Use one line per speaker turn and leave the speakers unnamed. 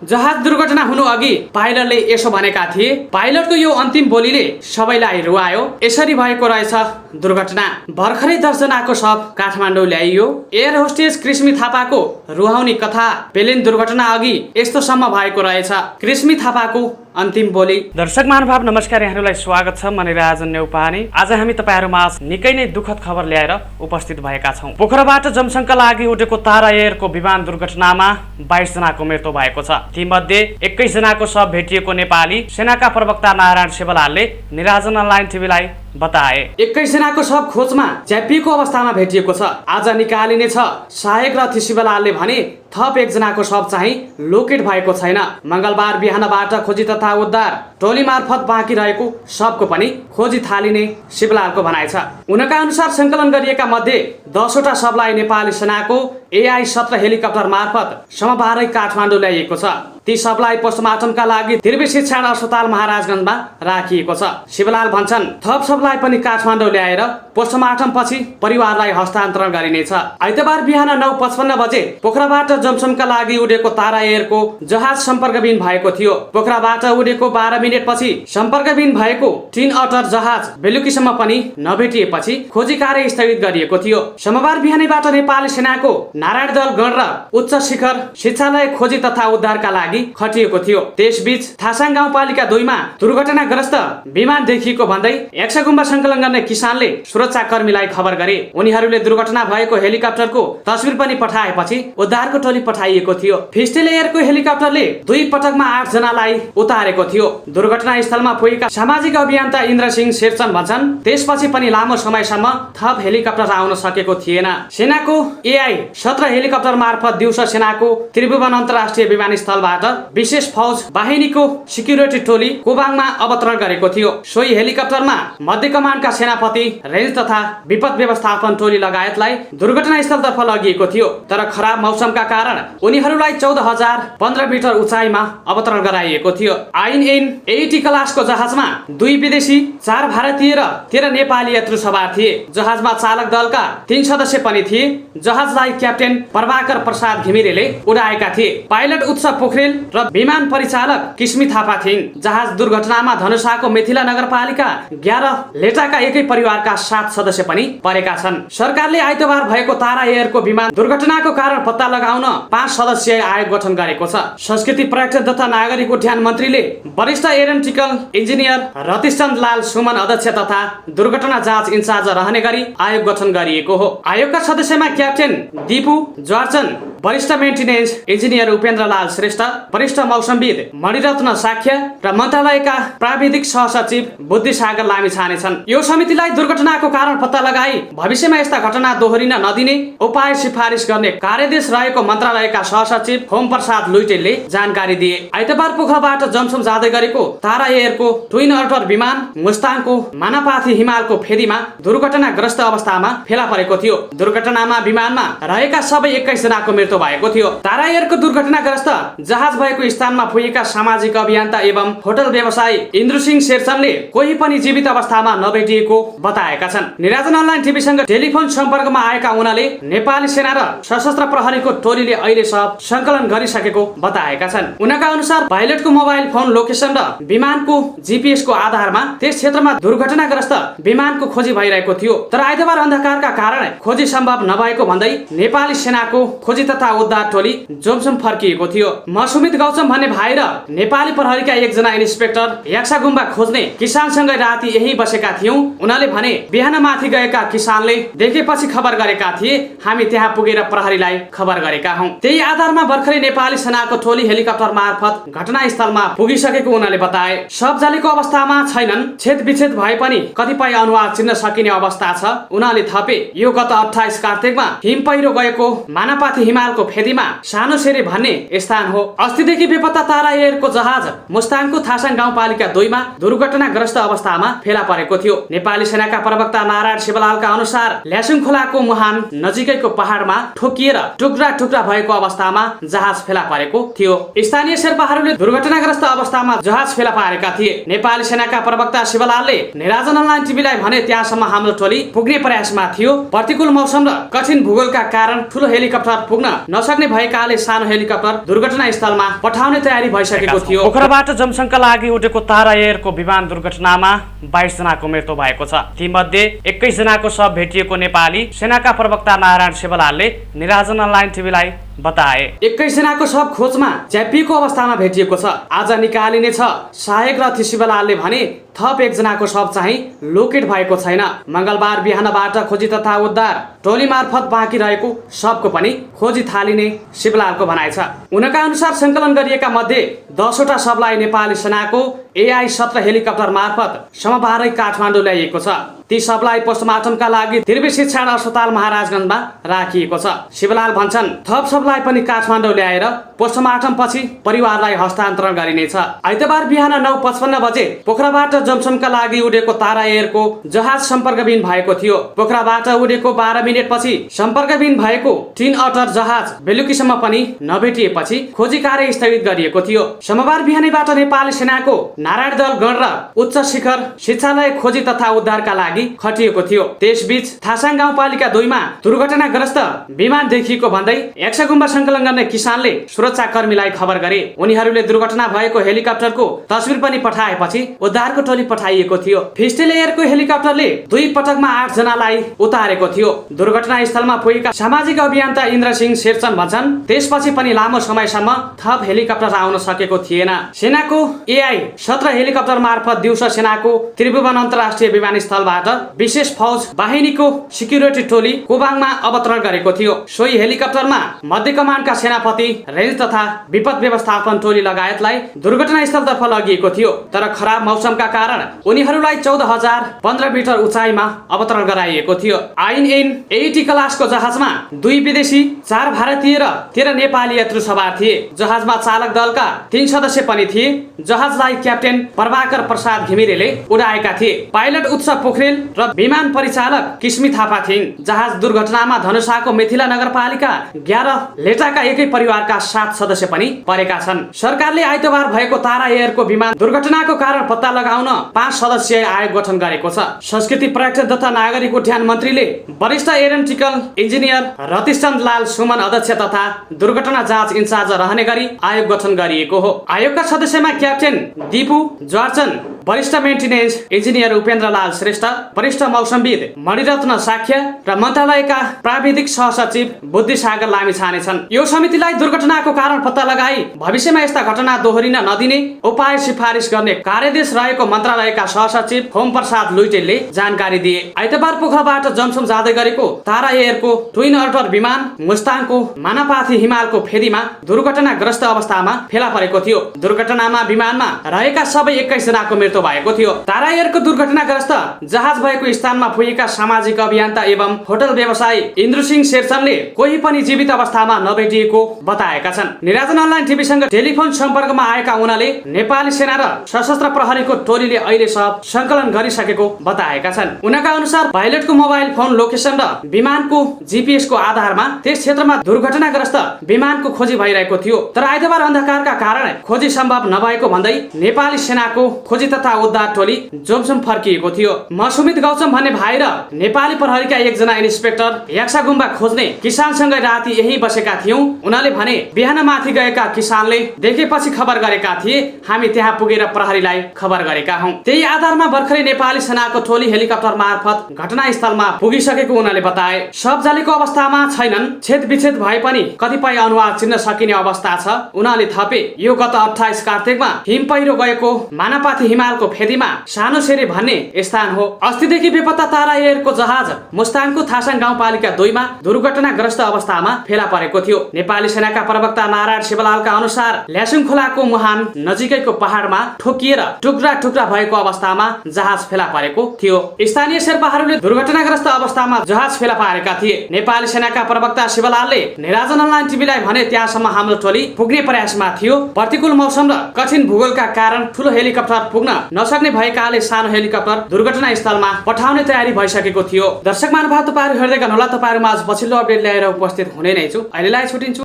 जहाज दुर्घटना हुनु अघि पाइलटले यसो भनेका थिए। पाइलटको यो अन्तिम बोलीले सबैलाई रुवायो। यसरी भएको रहेछ दुर्घटना। भर्खरै 10 जनाको शव काठमाडौँ ल्याइयो। एयर होस्टेस कृष्मी थापाको रुहाउने कथा प्लेन दुर्घटना अघि यस्तोसम्म भएको रहेछ। कृष्मी थापाको अन्तिम बोली। दर्शक महानुभाव नमस्कार, यहाँहरूलाई स्वागत छ। म निराजन नेउपाने। आज हामी तपाईहरुमाझ निकै नै दुःखद खबर ल्याएर उपस्थित भएका छौं। पोखराबाट जमसङका लागि उडेको तारा एयरको विमान दुर्घटनामा 22 जनाको मृत्यु भएको छ। तीमध्ये 21 जनाको शव भेटिएको नेपाली सेनाका प्रवक्ता नारायण सेवलालले निराजन अनलाइन टिभीलाई बताए। 21 जनाको शव खोजमा च्यापिएको अवस्थामा भेटिएको छ। आज निकालिने छ। सहायक रथी शिवलालले भने थप 1 जनाको शव चाहिँ लोकेट भएको छैन। मंगलबार बिहानबाट खोजी तथा उद्धार टोली मार्फत बाँकी रहेको शवको पनि खोजी थालिने शिवलालको भनाइ छ। उनका अनुसार संकलन गरिएका मध्ये 10 वटा शवलाई नेपाली सेनाको AI-17 हेलिकप्टर मार्फत सोमबारै काठमाडौँ ल्याइएको छ। ती शवलाई पोस्टमार्टमका लागि त्रिवी शिक्षण अस्पताल महाराजगञ्जमा राखिएको छ। शिवलाल भन्छन् थप शवलाई पनि काठमाडौँ ल्याएर पोस्टमार्टम पछि परिवारलाई हस्तान्तरण गरिनेछ। आइतबार बिहान 9:55 बजे पोखराबाट जमसङका लागि उडेको तारा एयरको जहाज सम्पर्कविहीन भएको थियो। पोखराबाट उडेको 12 मिनेट पछि सम्पर्कविहीन भएको ट्विन अटर जहाज बेलुकीसम्म पनि नभेटिएपछि खोजी कार्य स्थगित गरिएको थियो। सोमबार बिहानैबाट नेपाली सेनाको नारायण दल गण र उच्च शिखर शिक्षालय खोजी तथा उद्धारका लागि खटिएको थियो। त्यसबीच थासाङ गाउँपालिका 2 मा दुर्घटनाग्रस्त विमान देखिएको भन्दै यक्षगुम्बा संकलन गर्ने किसानले सुरक्षाकर्मीलाई खबर गरे। उनीहरूले दुर्घटना भएको हेलिकप्टरको तस्बिर पनि पठाएपछि उद्धारको टोली पठाइएको थियो। फिस्टेल एयरको हेलिकप्टरले 2 पटकमा 8 जनालाई उतारेको थियो। दुर्घटना स्थलमा पुगेका सामाजिक अभियन्ता इन्द्रसिंह शेरचन भन्छन् त्यसपछि पनि लामो समयसम्म थप हेलिकप्टर आउन सकेको थिएन। सेनाको AI-17 हेलिकप्टर मार्फत दिउँसो सेनाको त्रिभुवन अन्तर्राष्ट्रिय विमानस्थलबाट विशेष फौज वाहिनीको सिक्युरिटी टोली कोबाङमा अवतरण गरेको थियो। सोही हेलिकप्टरमा मध्य कमान्डका सेनापति, रेन्ज तथा विपद व्यवस्थापन टोली लगायतलाई दुर्घटनास्थलतर्फ लगिएको थियो। तर खराब मौसमका कारण उनीहरूलाई 14,015 मिटर उचाइमा अवतरण गराइएको थियो। INN-80 क्लासको जहाजमा 2 विदेशी, 4 भारतीय र 13 नेपाली यात्रु सवार थिए। जहाजमा चालक दलका 3 सदस्य पनि थिए। जहाजलाई क्याप्टेन प्रभाकर प्रसाद घिमिरेले उडाएका थिए। पाइलट उत्सव पोखरेल र विमान परिचालक कृष्मी थापा थिइन्। जहाज दुर्घटनामा धनुषाको मिथिला नगरपालिका 11 लेटाका एकै परिवारका 7 सदस्य पनि परेका छन्। सरकारले आइतबार भएको तारा एयरको विमान दुर्घटनाको कारण पत्ता लगाउन 5 सदस्यीय आयोग गठन गरेको छ। संस्कृति, पर्यटन तथा नागरिक उड्डयन मन्त्रीले वरिष्ठ एरोनटिकल इन्जिनियर रतिशचन्द्र लाल सुमन अध्यक्ष तथा दुर्घटना जाँच इन्चार्ज रहने गरी आयोग गठन गरिएको हो। आयोगका सदस्यमा क्याप्टेन दीपु जर्जन, वरिष्ठ मेन्टेनेन्स इन्जिनियर उपेन्द्र लाल श्रेष्ठ, वरिष्ठ मौसमविद मणिरत्न साख्य र मन्त्रालयका प्राविधिक सहसचिव बुद्धिसागर लामिछाने छन्। यो समितिलाई दुर्घटनाको कारण पत्ता लगाई भविष्यमा यस्ता घटना दोहोरिन नदिने उपाय सिफारिस गर्ने कार्यदेश रहेको मन्त्रालयका सहसचिव होम प्रसाद लुइटेलले जानकारी दिए। आइतबार पोखराबाट जमसङ जाँदै गरेको तारा एयरको ट्विन अटर विमान मुस्ताङको मानापाथी हिमालको फेदीमा दुर्घटनाग्रस्त अवस्थामा फेला परेको थियो। दुर्घटनामा विमानमा रहेका सबै 21 जनाको मृत्यु भएको थियो। तारा एयरको दुर्घटनाग्रस्त जहाज भएको स्थानमा पुगेका सामाजिक अभियन्ता एवं होटल व्यवसायी इन्द्रसिंह शेरचनले कोही पनि जीवित अवस्थामा नभेटिएको बताएका छन्। निराजन अनलाइन टिभीसँग टेलिफोन सम्पर्कमा आएका उनले नेपाली सेना र सशस्त्र प्रहरीको टोलीले अहिले सब संकलन गरिसकेको बताएका छन्। उनका अनुसार पाइलटको मोबाइल फोन लोकेसन र विमानको GPS को आधारमा त्यस क्षेत्रमा दुर्घटनाग्रस्त विमानको खोजी भइरहेको थियो। तर आइतबार अन्धकारका कारण खोजी सम्भव नभएको भन्दै नेपाली सेनाको खोजी तथा उद्धार टोली जमसङ फर्किएको थियो। म सुमित गौतम भन्ने भाइ र नेपाली प्रहरीका 1 जना इन्सपेक्टर यक्षगुम्बा खोज्ने किसानसँगै राति यही बसेका थियौं। उनले भने बिहान माथि गएका किसानले देखेपछि खबर गरेका थिए। हामी त्यहाँ पुगेर प्रहरीलाई खबर गरेका हौं। त्यही आधारमा भर्खरै नेपाली सेनाको टोली हेलिकप्टर मार्फत घटनास्थलमा पुगिसकेको उनले बताए। शव जलेको अवस्थामा छैनन्। छेदविच्छेद भए पनि कतिपय अनुहार चिन्न सकिने अवस्था छ। उनले थपे यो गत 28 कार्तिकमा हिम पहिरो गएको मानापाथी हिमालको फेदीमा सानो सेरे भन्ने स्थान हो। अस्तिदेखि बेपत्ता तारा एयरको जहाज मुस्ताङको थासाङ गाउँपालिका 2 मा दुर्घटनाग्रस्त अवस्थामा फेला परेको थियो। नेपाली सेनाका प्रवक्ता नारायण शिवलालका अनुसार ल्यासुङ खोलाको मुहान नजिकैको पहाडमा ठोकिएर टुक्रा टुक्रा भएको अवस्थामा जहाज फेला परेको थियो। स्थानीय शेर्पाहरूले दुर्घटनाग्रस्त अवस्थामा जहाज फेला पारेका थिए। नेपाली सेनाका प्रवक्ता शिवलालले निराजन अनलाइन टिभीलाई भने त्यहाँसम्म हाम्रो टोली पुग्ने प्रयासमा थियो। प्रतिकूल मौसम र कठिन भूगोलका कारण ठूलो हेलिकप्टर पुग्न नसक्ने भएकाले सानो हेलिकप्टर दुर्घटना स्थलमा पठाउने तयारी भइसकेको थियो।
पोखराबाट जमसङका लागि उडेको तारा एयरको विमान दुर्घटनामा 22 जनाको मृत्यु भएको छ। तीमध्ये 21 जनाको शव भेटिएको नेपाली सेनाका प्रवक्ता नारायण शिवलालले निराजन अनलाइन टिभीलाई बताए।
21 जनाको शव खोजमा च्यापिएको अवस्थामा भेटिएको छ। आज निकालिनेछ। सहायक रथी शिवलालले भने थप 1 जनाको शव चाहिँ लोकेट भएको छैन। मंगलबार बिहानबाट खोजी तथा उद्धार टोली मार्फत बाँकी रहेको शवको पनि खोजी थालिने शिवलालको भनाइ छ। उनका अनुसार संकलन गरिएका मध्ये 10 वटा शवलाई नेपाली सेनाको AI-17 हेलिकप्टर मार्फत सोमबारै काठमाडौँ ल्याइएको छ। ती शवलाई पोस्टमार्टमका लागि त्रिवी शिक्षण अस्पताल महाराजगञ्जमा राखिएको छ। शिवलाल भन्छन् थप शवलाई पनि काठमाडौँ ल्याएर पोस्टमार्टम पछि परिवारलाई हस्तान्तरण गरिनेछ। आइतबार बिहान 9:55 बजे पोखराबाट जमसङका लागि उडेको तारा एयरको जहाज सम्पर्कविहीन भएको थियो। पोखराबाट उडेको 12 मिनेट पछि सम्पर्कविहीन भएको ट्विन अटर जहाज बेलुकीसम्म पनि नभेटिएपछि खोजी कार्य स्थगित गरिएको थियो। सोमबार बिहानैबाट नेपाली सेनाको नारायण दल गण र उच्च शिखर शिक्षालय खोजी तथा उद्धारका लागि खटिएको थियो। त्यसबीच थासाङ गाउँपालिका 2 मा दुर्घटनाग्रस्त विमान देखिएको भन्दै एक्सगुम्बा संकलन गर्ने किसानले सुरक्षाकर्मीलाई खबर गरे। उनीहरूले दुर्घटना भएको हेलिकप्टरको तस्बिर पनि पठाएपछि उद्धारको टोली पठाइएको थियो। फिस्टेल एयरको हेलिकप्टरले 2 पटकमा 8 जनालाई उतारेको थियो। दुर्घटना स्थलमा पुगेका सामाजिक अभियन्ता इन्द्र सिंह शेरचन भन्छन् त्यसपछि पनि लामो समयसम्म थप हेलिकप्टर आउन सकेको थिएन। सेनाको AI-17 हेलिकप्टर मार्फत दिउँसो सेनाको त्रिभुवन अन्तर्राष्ट्रिय विमानस्थलबाट विशेष फौज वाहिनीको सिक्युरिटी टोली कोबाङमा अवतरण गरेको थियो। सोही हेलिकप्टरमा मध्य कमान्डका सेनापति रेन्ज तथा विपद व्यवस्थापन टोली लगायतलाई दुर्घटनास्थलतर्फ लगिएको थियो। तर खराब मौसमका कारण उनीहरूलाई 14,015 मिटर उचाइमा अवतरण गराइएको थियो। INN-80 क्लासको जहाजमा 2 विदेशी 4 भारतीय र 13 नेपाली यात्रु सवार थिए। जहाजमा चालक दलका 3 सदस्य पनि थिए। जहाजलाई क्याप्टेन प्रभाकर प्रसाद घिमिरेले उडाएका थिए। पाइलट उत्सव पोखरेल र विमान परिचालक किस्मी थापा थिइन्। जहाज दुर्घटनामा धनुषाको मिथिला नगरपालिका 11 लेटाका एकै परिवारका 7 सदस्य पनि परेका छन्। सरकारले आइतबार भएको तारा एयरको विमान दुर्घटनाको कारण पत्ता लगाउन 5 सदस्यीय आयोग गठन गरेको छ। संस्कृति पर्यटन तथा नागरिक उड्डयन मन्त्रीले वरिष्ठ एरोनटिकल इन्जिनियर रतिशचन्द्र लाल सुमन अध्यक्ष तथा दुर्घटना जाँच इन्चार्ज रहने गरी आयोग गठन गरिएको हो। आयोगका सदस्यमा क्याप्टेन दीपु जर्जन, वरिष्ठ मेन्टेनेन्स इन्जिनियर उपेन्द्र लाल श्रेष्ठ, वरिष्ठ मौसमविद मणिरत्न साख्य र मन्त्रालयका प्राविधिक सहसचिव बुद्धिसागर लामिछाने छन्। यो समितिलाई दुर्घटनाको कारण पत्ता लगाई भविष्यमा यस्ता घटना दोहोरिन नदिने उपाय सिफारिस गर्ने कार्यदेश रहेको मन्त्रालयका सहसचिव होम प्रसाद लुइटेलले जानकारी दिए। आइतबार पोखराबाट जमसङ जाँदै गरेको तारा एयरको ट्विन अटर विमान मुस्ताङको मानापाथी हिमालको फेदीमा दुर्घटनाग्रस्त अवस्थामा फेला परेको थियो। दुर्घटनामा विमानमा रहेका सबै 21 जनाको मृत्यु भएको थियो। तारा एयरको दुर्घटनाग्रस्त जहाज भएको स्थानमा पुगेका सामाजिक अभियन्ता एवं होटल व्यवसायी इन्द्र सिंह शेरचनले कोही पनि जीवित अवस्थामा नभेटिएको बताएका छन्। निराजन अनलाइन टिभीसँग टेलिफोन सम्पर्कमा आएका उनले नेपाली सेना र सशस्त्र प्रहरीको टोलीले अहिले सब संकलन गरिसकेको बताएका छन्। उनका अनुसार पाइलटको मोबाइल फोन लोकेसन र विमानको GPS को आधारमा त्यस क्षेत्रमा दुर्घटनाग्रस्त विमानको खोजी भइरहेको थियो। तर आइतबार अन्धकारका कारण खोजी सम्भव नभएको भन्दै नेपाली सेनाको खोजी तथा उद्धार टोली जमसङ फर्किएको थियो। म सुमित गौतम भन्ने भाइ र नेपाली प्रहरीका 1 जना इन्सपेक्टर याक्सागुम्बा खोज्ने किसानसँगै राति यही बसेका थियौं। उनले भने बिहान माथि गएका किसानले देखेपछि खबर गरेका थिए। हामी त्यहाँ पुगेर प्रहरीलाई खबर गरेका हौं। त्यही आधारमा भर्खरै नेपाली सेनाको टोली हेलिकप्टर मार्फत घटनास्थलमा पुगिसकेको उनले बताए। शव जलेको अवस्थामा छैनन्। छेदविच्छेद भए पनि कतिपय अनुहार चिन्न सकिने अवस्था छ। उनले थपे यो गत 28 कार्तिकमा हिम पहिरो गएको मानापाथी हिमालको फेदीमा सानो सेरे भन्ने स्थान हो। अस्तिदेखि बेपत्ता तारा एयरको जहाज मुस्ताङको थासाङ गाउँपालिका 2 मा दुर्घटनाग्रस्त अवस्थामा फेला परेको थियो। नेपाली सेनाका प्रवक्ता नारायण शिवलालका अनुसार ल्यासुङ खोलाको मुहान नजिकैको पहाडमा ठोकिएर टुक्रा टुक्रा भएको अवस्थामा जहाज फेला परेको थियो। स्थानीय शेर्पाहरूले दुर्घटनाग्रस्त अवस्थामा जहाज फेला पारेका थिए। नेपाली सेनाका प्रवक्ता शिवलालले निराजन अनलाइन टिभीलाई भने त्यहाँसम्म हाम्रो टोली पुग्ने प्रयासमा थियो। प्रतिकूल मौसम र कठिन भूगोलका कारण ठूलो हेलिकप्टर पुग्न नसक्ने भएकाले सानो हेलिकप्टर दुर्घटना स्थलमा पठाउने तयारी भइसकेको थियो। दर्शक महानुभाव, तपाईहरु हेर्दै गर्नुहोला। तपाईहरुमा आज पछिल्लो अपडेट ल्याएर उपस्थित हुने नै छु। अहिलेलाई छुटिन्छु।